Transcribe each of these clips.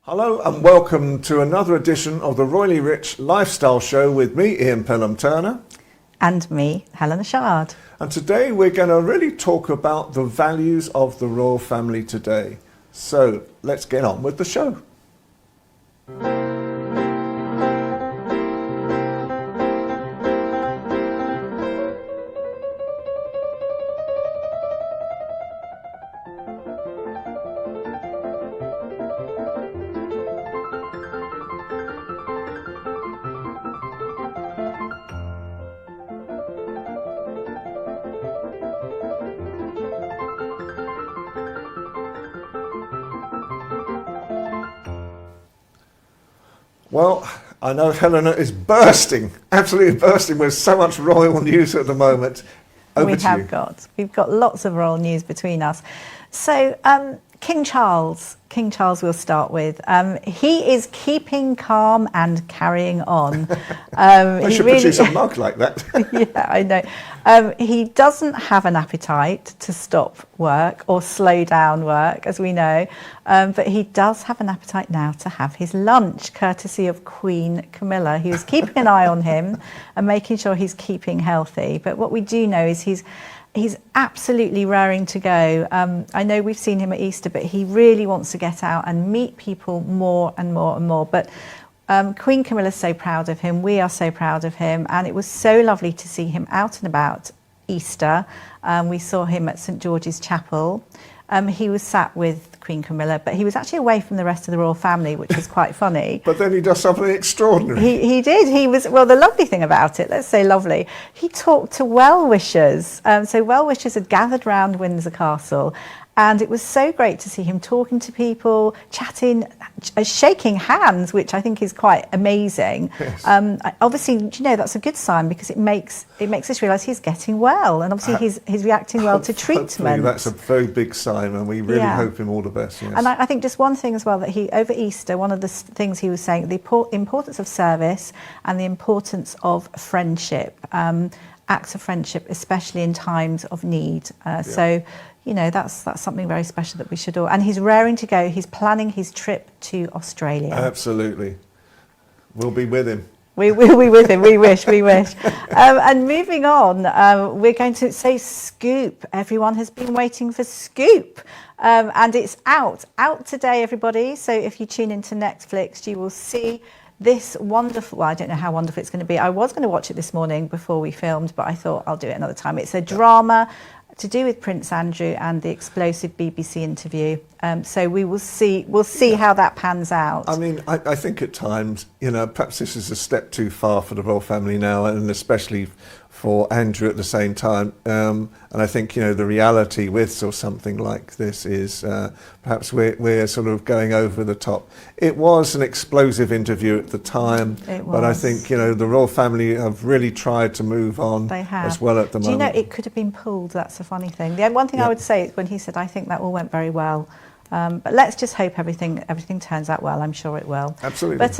Hello and welcome to another edition of the Royally Rich Lifestyle Show with me, Ian Pelham Turner. And me, Helena Chard. And today we're going to really talk about the values of the royal family today. So let's get on with the show. Well, I know Helena is bursting, absolutely bursting with so much royal news at the moment. We've got lots of royal news between us. So King Charles we'll start with. He is keeping calm and carrying on. I should produce a mug like that. Yeah, I know. He doesn't have an appetite to stop work or slow down work, as we know, but he does have an appetite now to have his lunch, courtesy of Queen Camilla, who is keeping an eye on him and making sure he's keeping healthy. But what we do know is he's absolutely raring to go. I know we've seen him at Easter, but he really wants to get out and meet people more and more and more. But Queen Camilla's so proud of him. We are so proud of him. And it was so lovely to see him out and about Easter. We saw him at St. George's Chapel. He was sat with Queen Camilla, but he was actually away from the rest of the royal family, which was quite funny. But then he does something extraordinary. He did. He was, well, the lovely thing about it, let's say lovely, he talked to well-wishers. So well-wishers had gathered round Windsor Castle, and it was so great to see him talking to people, chatting, shaking hands, which I think is quite amazing. Yes. Obviously, you know, that's a good sign because it makes us realise he's getting well, and obviously he's reacting well to treatment. That's a very big sign, and we really hope him all the best. Yes. And I think just one thing as well, that he, over Easter, one of the things he was saying, the importance of service and the importance of friendship, acts of friendship, especially in times of need. So, you know, that's something very special that we should all. And he's raring to go. He's planning his trip to Australia. Absolutely. We'll be with him. We'll be with him. We wish. And moving on, we're going to say Scoop. Everyone has been waiting for Scoop. And it's out today, everybody. So if you tune into Netflix, you will see this wonderful, well, I don't know how wonderful it's going to be. I was going to watch it this morning before we filmed, but I thought I'll do it another time. It's a drama to do with Prince Andrew and the explosive BBC interview. So we'll see how that pans out. I mean, I think at times, you know, perhaps this is a step too far for the royal family now, and especially for Andrew at the same time. And I think, you know, the reality with sort of something like this is perhaps we're sort of going over the top. It was an explosive interview at the time, but I think, you know, the royal family have really tried to move on as well at the moment. Do you know, it could have been pulled, that's the funny thing. The one thing I would say is when he said, I think that all went very well. But let's just hope everything turns out well. I'm sure it will. Absolutely. But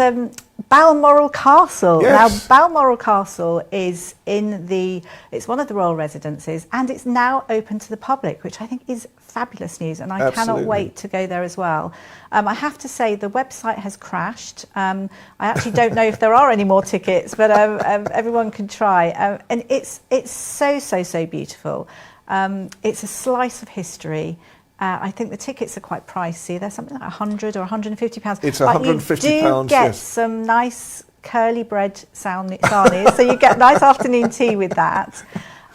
Balmoral Castle. Yes. Now, Balmoral Castle is it's one of the royal residences, and it's now open to the public, which I think is fabulous news, and I cannot wait to go there as well. I have to say the website has crashed. I actually don't know if there are any more tickets, but everyone can try. And it's so beautiful. It's a slice of history. I think the tickets are quite pricey. They're something like 100 or 150 pounds. It's 150 pounds. You do get some nice curly bread sarnies, so you get nice afternoon tea with that.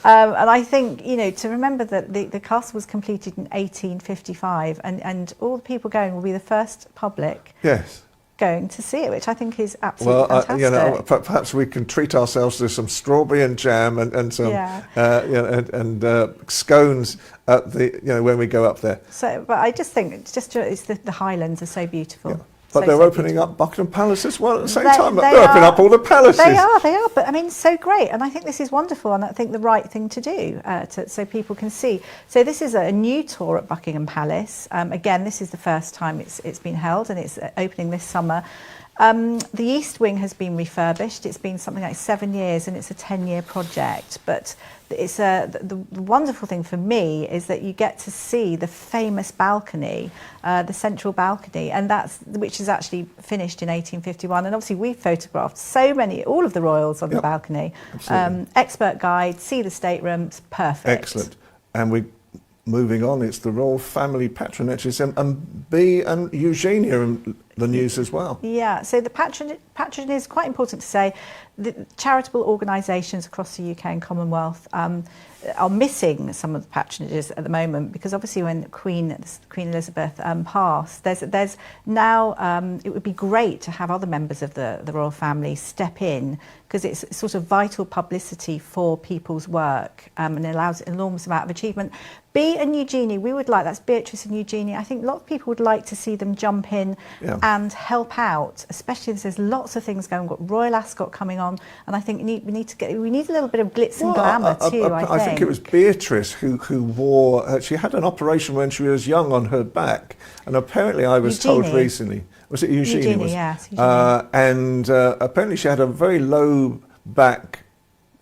And I think, you know, to remember that the castle was completed in 1855, and all the people going will be the first public. Yes. Going to see it, which I think is absolutely fantastic. You know, perhaps we can treat ourselves to some strawberry and jam and some scones at the, you know, when we go up there. So, but I just think it's the Highlands are so beautiful. Yeah. But they're opening up Buckingham Palace as well at the same time. They're opening up all the palaces. They are. But I mean, so great. And I think this is wonderful, and I think the right thing to do so people can see. So this is a new tour at Buckingham Palace. Again, this is the first time it's been held, and it's opening this summer. The East Wing has been refurbished. It's been something like 7 years, and it's a 10-year project. But it's the wonderful thing for me is that you get to see the famous balcony, the central balcony, and which is actually finished in 1851. And obviously, we photographed all of the royals on the balcony. Expert guide, see the staterooms, perfect. Excellent. And moving on, it's the royal family patronages, and Bea and Eugenia in the news as well. Yeah, so the patronage is quite important to say. The charitable organisations across the UK and Commonwealth are missing some of the patronages at the moment, because obviously when Queen Elizabeth passed, there's now, it would be great to have other members of the royal family step in, because it's sort of vital publicity for people's work, and it allows an enormous amount of achievement. Bea and Eugenie, that's Beatrice and Eugenie. I think a lot of people would like to see them jump in and help out, especially as there's lots of things going on. We've got Royal Ascot coming on, and I think we need a little bit of glitz and glamour too. I think it was Beatrice who wore. She had an operation when she was young on her back, and apparently I was told recently. Was it Eugenie? Eugenie, yes. Eugenie. And apparently she had a very low back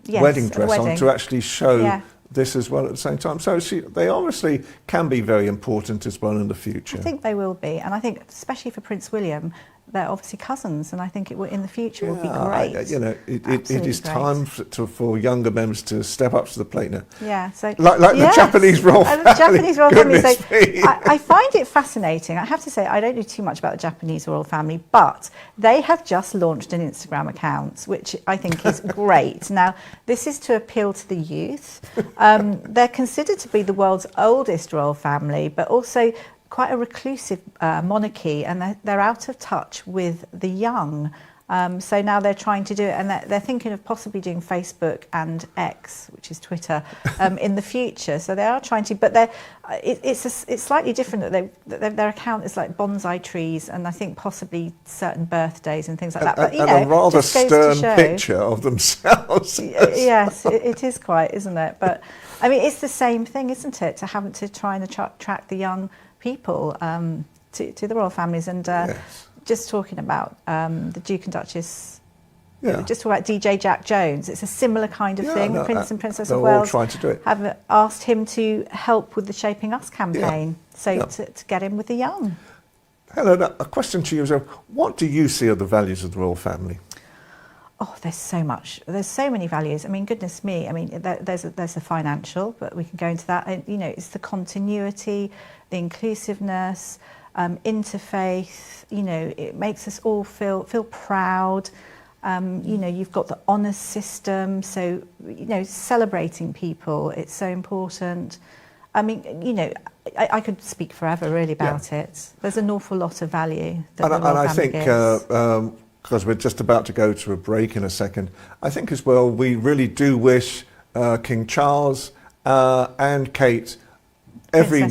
wedding dress on to actually show this as well at the same time. So they obviously can be very important as well in the future. I think they will be, and I think especially for Prince William, they're obviously cousins, and I think it will, in the future, will be great. It is time for younger members to step up to the plate now. Yeah, so like the Japanese royal family. The Japanese royal family. So Me. I find it fascinating. I have to say, I don't know too much about the Japanese royal family, but they have just launched an Instagram account, which I think is great. Now, this is to appeal to the youth. They're considered to be the world's oldest royal family, but also quite a reclusive monarchy, and they're out of touch with the young. So now they're trying to do it, and they're thinking of possibly doing Facebook and X, which is Twitter, in the future. So they are trying to, but it's slightly different that their account is like bonsai trees, and I think possibly certain birthdays and things like that. But and a rather stern picture of themselves. Yes, it is quite, isn't it? But I mean, it's the same thing, isn't it? To try and attract the young people to the royal families, and just talking about the Duke and Duchess, just talking about DJ Jack Jones, it's a similar kind of thing. The Prince and Princess of Wales trying to do it. Have asked him to help with the Shaping Us campaign, to get in with the young. Helena, a question to you is, what do you see are the values of the royal family? Oh, there's so much. There's so many values. I mean, goodness me. I mean, there's the financial, but we can go into that. And, it's the continuity, the inclusiveness, interfaith. It makes us all feel proud. You've got the honours system. So, celebrating people, it's so important. I mean, I could speak forever really about it. There's an awful lot of value that the royal family gives. Because we're just about to go to a break in a second, I think as well we really do wish King Charles and Kate every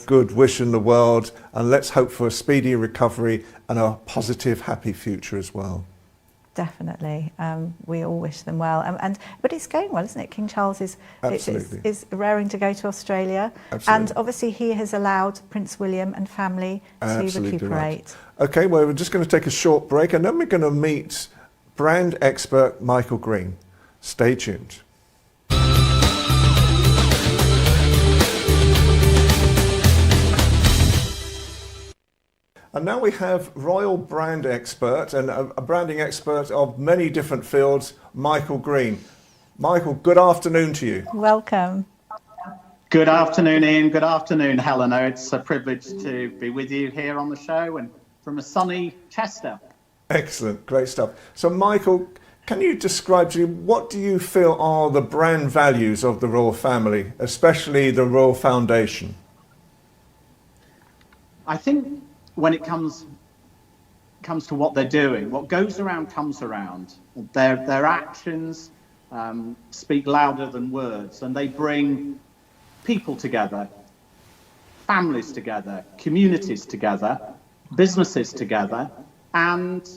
good wish in the world, and let's hope for a speedy recovery and a positive, happy future as well. Definitely, we all wish them well, but it's going well, isn't it? King Charles is raring to go to Australia, and obviously he has allowed Prince William and family to recuperate. Right. Okay, well, we're just going to take a short break, and then we're going to meet brand expert Michael Green. Stay tuned. And now we have royal brand expert and a branding expert of many different fields, Michael Green. Michael, good afternoon to you. Welcome. Good afternoon, Ian. Good afternoon, Helena. It's a privilege to be with you here on the show and from a sunny Chester. Excellent, great stuff. So, Michael, can you describe to me, what do you feel are the brand values of the royal family, especially the Royal Foundation? I think when it comes to what they're doing, what goes around comes around. Their actions speak louder than words, and they bring people together, families together, communities together, businesses together, and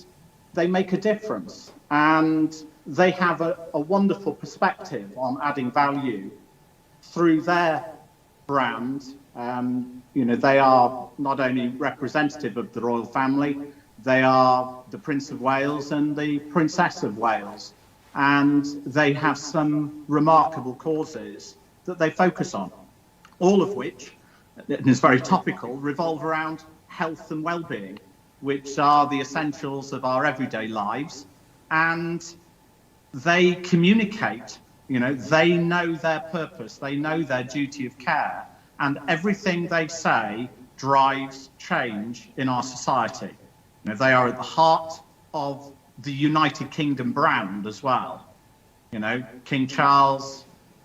they make a difference. And they have a wonderful perspective on adding value through their brand. They are not only representative of the royal family, They are the Prince of Wales and the Princess of Wales, and they have some remarkable causes that they focus on, all of which, and it's very topical, revolve around health and well-being, which are the essentials of our everyday lives. And they communicate, they know their purpose, they know their duty of care, and everything they say drives change in our society. They are at the heart of the United Kingdom brand as well. King Charles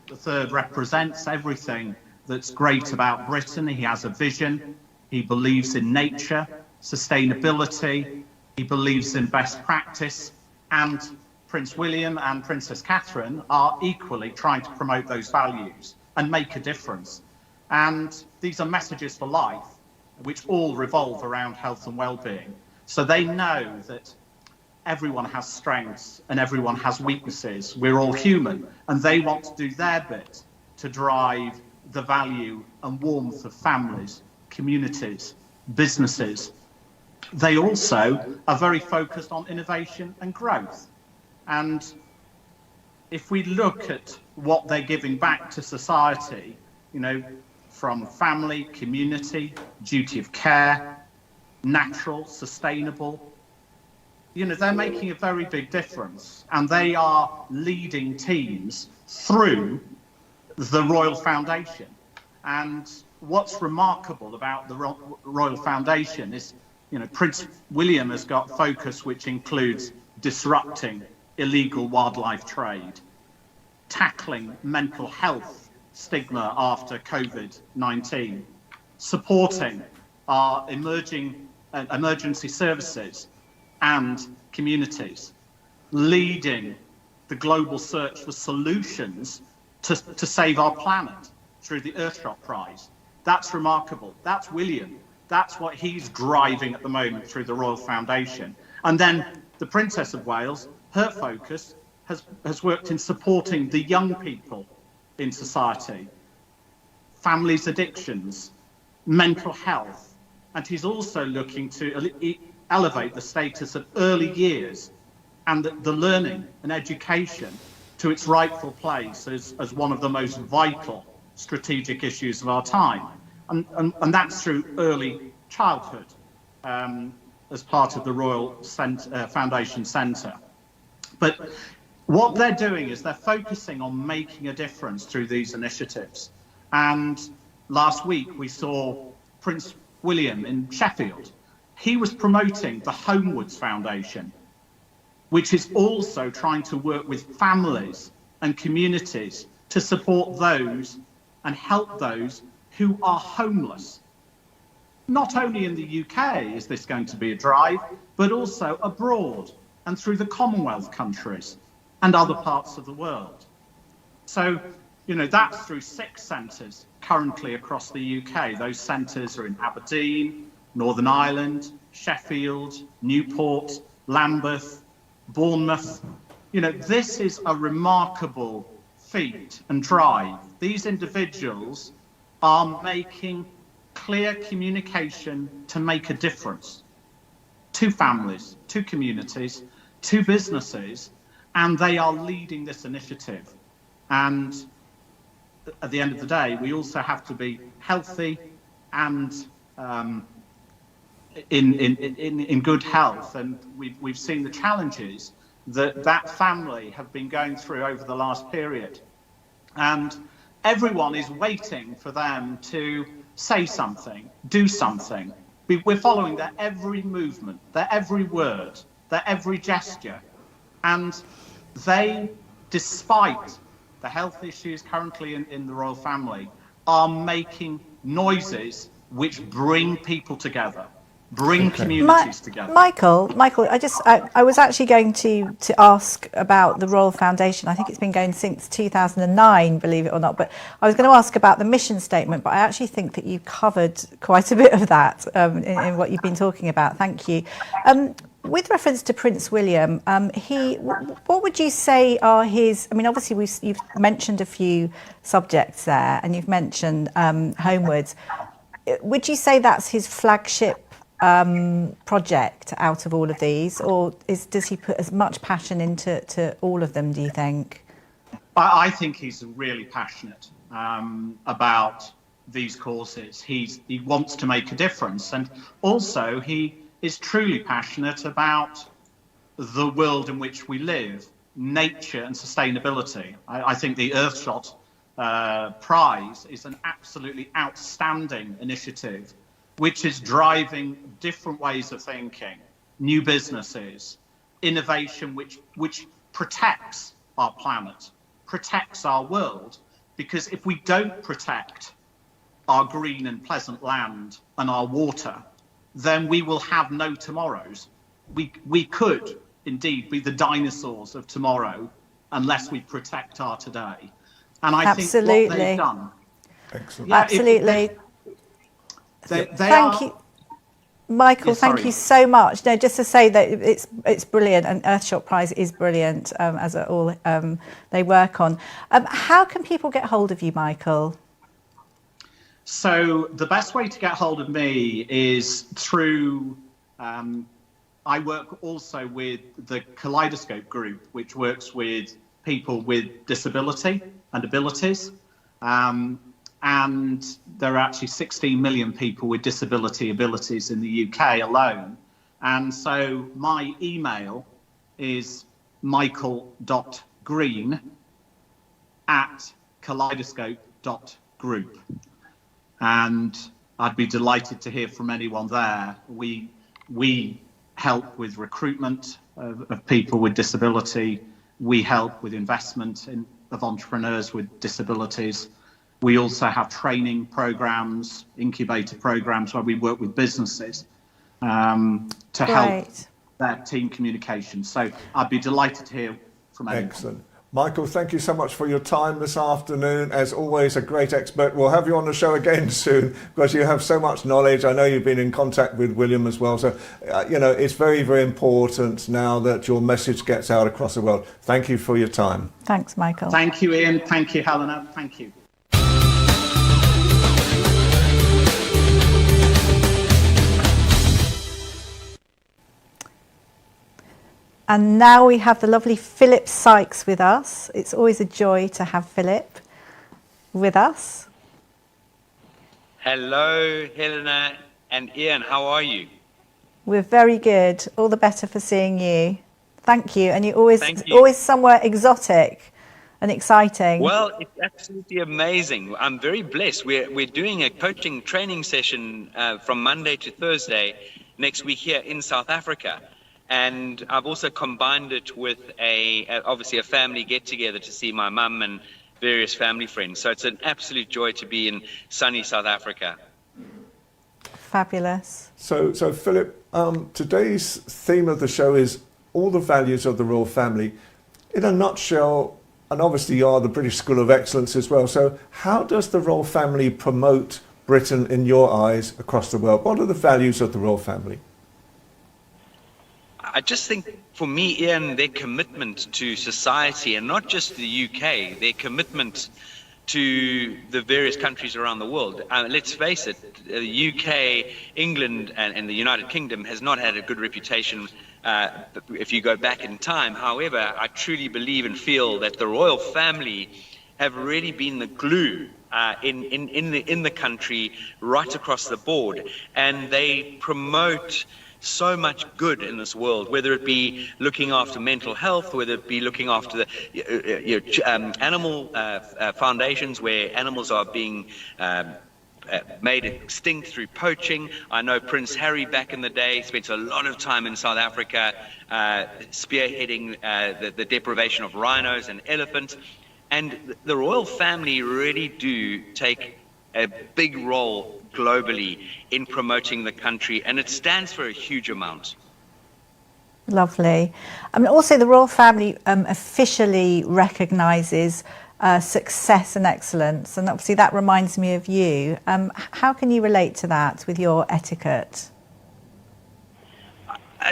III represents everything that's great about Britain. He has a vision. He believes in nature, sustainability. He believes in best practice. And Prince William and Princess Catherine are equally trying to promote those values and make a difference. And these are messages for life, which all revolve around health and well-being. So they know that everyone has strengths and everyone has weaknesses. We're all human, and they want to do their bit to drive the value and warmth of families, communities, businesses. They also are very focused on innovation and growth. And if we look at what they're giving back to society, from family, community, duty of care, natural, sustainable, they're making a very big difference, and they are leading teams through the Royal Foundation. And what's remarkable about the Royal Foundation is, Prince William has got focus which includes disrupting illegal wildlife trade, tackling mental health stigma after COVID-19, supporting our emergency services and communities, leading the global search for solutions to save our planet through the Earthshot Prize. That's remarkable. That's William. That's what he's driving at the moment through the Royal Foundation. And then the Princess of Wales, her focus has worked in supporting the young people in society, families' addictions, mental health, and he's also looking to elevate the status of early years and the learning and education to its rightful place as one of the most vital strategic issues of our time. And that's through early childhood as part of the Royal Foundation Centre. But what they're doing is they're focusing on making a difference through these initiatives. And last week we saw Prince William in Sheffield. He was promoting the Homewards Foundation, which is also trying to work with families and communities to support those and help those who are homeless. Not only in the UK is this going to be a drive, but also abroad and through the Commonwealth countries and other parts of the world. So, that's through 6 centres currently across the UK. Those centres are in Aberdeen, Northern Ireland, Sheffield, Newport, Lambeth, Bournemouth. This is a remarkable feat and drive. These individuals are making clear communication to make a difference to families, to communities, to businesses, and they are leading this initiative. And at the end of the day, we also have to be healthy and in good health. And we've seen the challenges that family have been going through over the last period. And everyone is waiting for them to say something, do something. We're following their every movement, their every word, their every gesture. And they, despite the health issues currently in the royal family, are making noises which bring people together, bring communities together. Michael, I was actually going to ask about the Royal Foundation. I think it's been going since 2009, believe it or not. But I was going to ask about the mission statement, but I actually think that you covered quite a bit of that in what you've been talking about. Thank you. With reference to Prince William, what would you say are his? I mean, obviously you've mentioned a few subjects there, and you've mentioned Homewards. Would you say that's his flagship project out of all of these, or does he put as much passion into all of them, do you think? I think he's really passionate about these causes. He wants to make a difference, and also he is truly passionate about the world in which we live, nature and sustainability. I think the Earthshot Prize is an absolutely outstanding initiative, which is driving different ways of thinking, new businesses, innovation which protects our planet, protects our world. Because if we don't protect our green and pleasant land and our water, then we will have no tomorrows. We could indeed be the dinosaurs of tomorrow unless we protect our today. And I think what they've done. Excellent. Yeah, Absolutely. Thank you, Michael. Yeah, thank you so much. No, just to say that it's brilliant, and Earthshot Prize is brilliant, as are all they work on. How can people get hold of you, Michael? So the best way to get hold of me is through. I work also with the Kaleidoscope Group, which works with people with disability and abilities. And there are actually 16 million people with disability abilities in the UK alone. And so my email is michael.green@kaleidoscope.group. And I'd be delighted to hear from anyone there. We help with recruitment of people with disability. We help with investment of entrepreneurs with disabilities. We also have training programs, incubator programs where we work with businesses to help their team communication. So I'd be delighted to hear from anyone. Excellent. Michael, thank you so much for your time this afternoon. As always, a great expert. We'll have you on the show again soon because you have so much knowledge. I know you've been in contact with William as well. So, it's very, very important now that your message gets out across the world. Thank you for your time. Thanks, Michael. Thank you, Ian. Thank you, Helena. Thank you. And now we have the lovely Philip Sykes with us. It's always a joy to have Philip with us. Hello, Helena and Ian. How are you? We're very good. All the better for seeing you. Thank you. And you're always somewhere exotic and exciting. Well, it's absolutely amazing. I'm very blessed. We're doing a coaching training session from Monday to Thursday next week here in South Africa. And I've also combined it with obviously a family get-together to see my mum and various family friends. So it's an absolute joy to be in sunny South Africa. Fabulous. So Philip, today's theme of the show is all the values of the royal family. In a nutshell, and obviously you are the British School of Excellence as well, so how does the royal family promote Britain in your eyes across the world? What are the values of the royal family? I just think, for me, Ian, their commitment to society, and not just the UK, their commitment to the various countries around the world. Let's face it, the UK, England, and the United Kingdom has not had a good reputation if you go back in time. However, I truly believe and feel that the royal family have really been the glue in the country right across the board, and they promote so much good in this world, whether it be looking after mental health, whether it be looking after the animal foundations where animals are being made extinct through poaching. I know Prince Harry back in the day spent a lot of time in South Africa spearheading the deprivation of rhinos and elephants. And the royal family really do take a big role globally in promoting the country, and it stands for a huge amount. Lovely. I mean, also the royal family officially recognises success and excellence, and obviously that reminds me of you. How can you relate to that with your etiquette?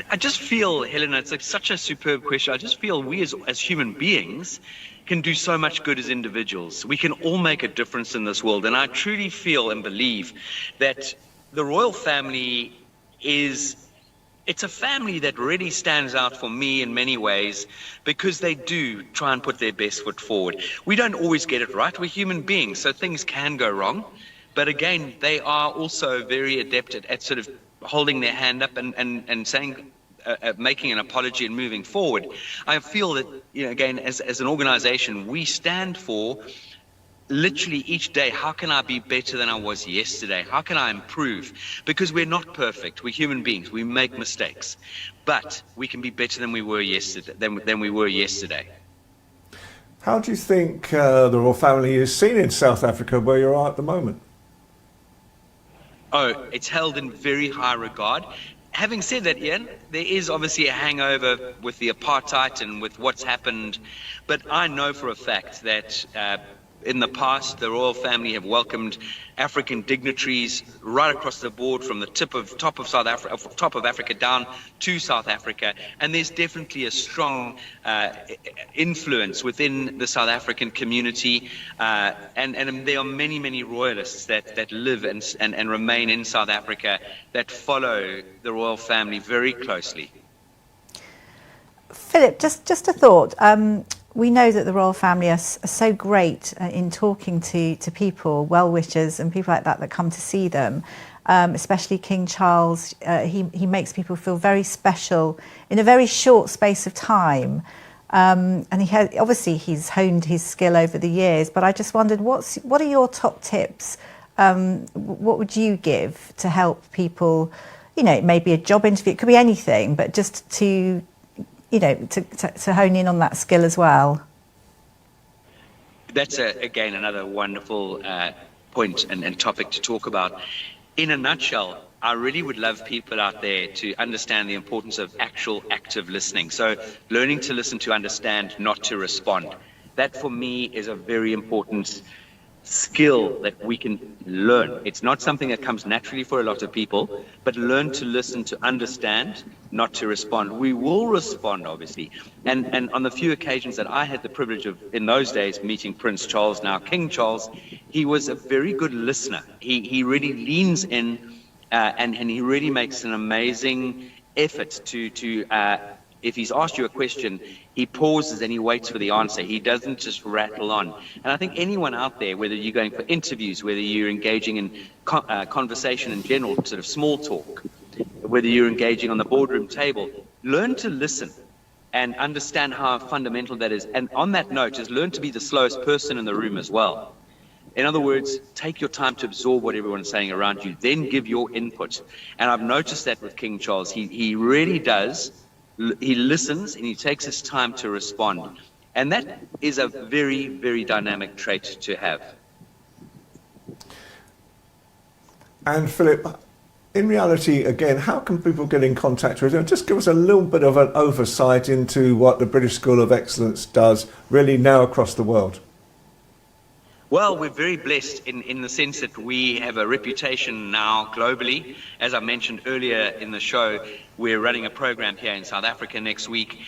I just feel, Helena, it's like such a superb question. I just feel we as human beings can do so much good as individuals. We can all make a difference in this world. And I truly feel and believe that the royal family it's a family that really stands out for me in many ways because they do try and put their best foot forward. We don't always get it right. We're human beings, so things can go wrong. But again, they are also very adept at sort of holding their hand up and saying, making an apology and moving forward. I feel that, again, as an organization, we stand for literally each day, how can I be better than I was yesterday? How can I improve? Because we're not perfect. We're human beings. We make mistakes. But we can be better than we were yesterday. How do you think the royal family is seen in South Africa, where you are at the moment? Oh, it's held in very high regard. Having said that, Ian, there is obviously a hangover with the apartheid and with what's happened. But I know for a fact that in the past, the royal family have welcomed African dignitaries right across the board, from the top of Africa down to South Africa, and there's definitely a strong influence within the South African community, and there are many royalists that live and remain in South Africa that follow the royal family very closely. Philip, just a thought. We know that the royal family are so great in talking to people, well-wishers and people like that come to see them, especially King Charles. He makes people feel very special in a very short space of time. And he's honed his skill over the years, but I just wondered, what are your top tips? What would you give to help people, it may be a job interview, it could be anything, but just to hone in on that skill as well? That's, again, another wonderful point and topic to talk about. In a nutshell, I really would love people out there to understand the importance of actual active listening. So learning to listen to understand, not to respond. That, for me, is a very important skill that we can learn. It's not something that comes naturally for a lot of people, but learn to listen, to understand, not to respond. We will respond, obviously. And on the few occasions that I had the privilege of, in those days, meeting Prince Charles, now King Charles, he was a very good listener. He really leans in and he really makes an amazing effort to if he's asked you a question, he pauses and he waits for the answer. He doesn't just rattle on. And I think anyone out there, whether you're going for interviews, whether you're engaging in conversation in general, sort of small talk, whether you're engaging on the boardroom table, learn to listen and understand how fundamental that is. And on that note, is learn to be the slowest person in the room as well. In other words, take your time to absorb what everyone's saying around you, then give your input. And I've noticed that with King Charles. He really does. He listens and he takes his time to respond. And that is a very, very dynamic trait to have. And Philip, in reality, again, how can people get in contact with you? Just give us a little bit of an oversight into what the British School of Excellence does really now across the world. Well, we're very blessed in the sense that we have a reputation now globally. As I mentioned earlier in the show, we're running a program here in South Africa next week.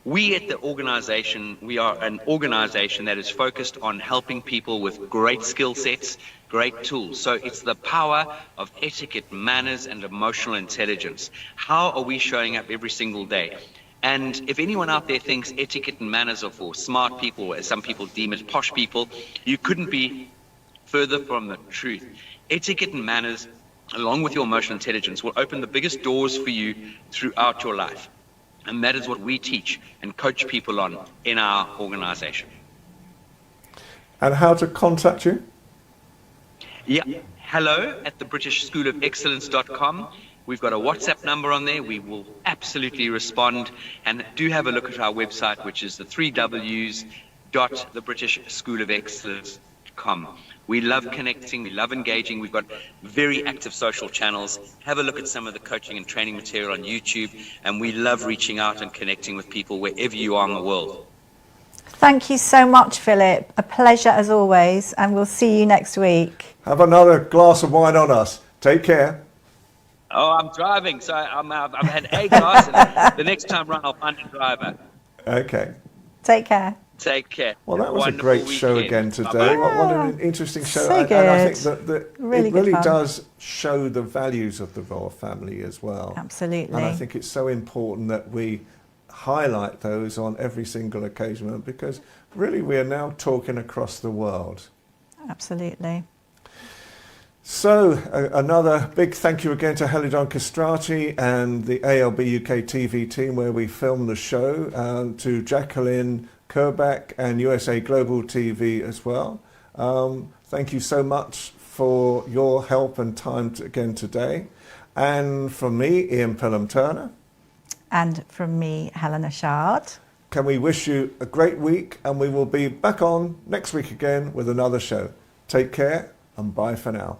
We at the organization, we are an organization that is focused on helping people with great skill sets, great tools. So it's the power of etiquette, manners, and emotional intelligence. How are we showing up every single day? And if anyone out there thinks etiquette and manners are for smart people, as some people deem it, posh people, you couldn't be further from the truth. Etiquette and manners, along with your emotional intelligence, will open the biggest doors for you throughout your life. And that is what we teach and coach people on in our organization. And how to contact you? Yeah, hello at thebritishschoolofexcellence.com. We've got a WhatsApp number on there. We will absolutely respond. And do have a look at our website, which is the 3Ws.thebritishschoolofexcellence.com. We love connecting. We love engaging. We've got very active social channels. Have a look at some of the coaching and training material on YouTube. And we love reaching out and connecting with people wherever you are in the world. Thank you so much, Philip. A pleasure as always. And we'll see you next week. Have another glass of wine on us. Take care. Oh, I'm driving, so I've had a glass, and the next time round I'll find a driver. Okay. Take care. Take care. Well, Have that was a wonderful great show weekend. again today. Bye-bye. What an interesting show. So And I think good. that Really it good really fun. does show the values of the royal family as well. Absolutely. And I think it's so important that we highlight those on every single occasion, because really we are now talking across the world. Absolutely. So another big thank you again to Helena Chard and the ALB UK TV team where we filmed the show, to Jacqueline Kerbeck and USA Global TV as well. Thank you so much for your help and time again today. And from me, Ian Pelham Turner. And from me, Helena Chard. Can we wish you a great week, and we will be back on next week again with another show. Take care and bye for now.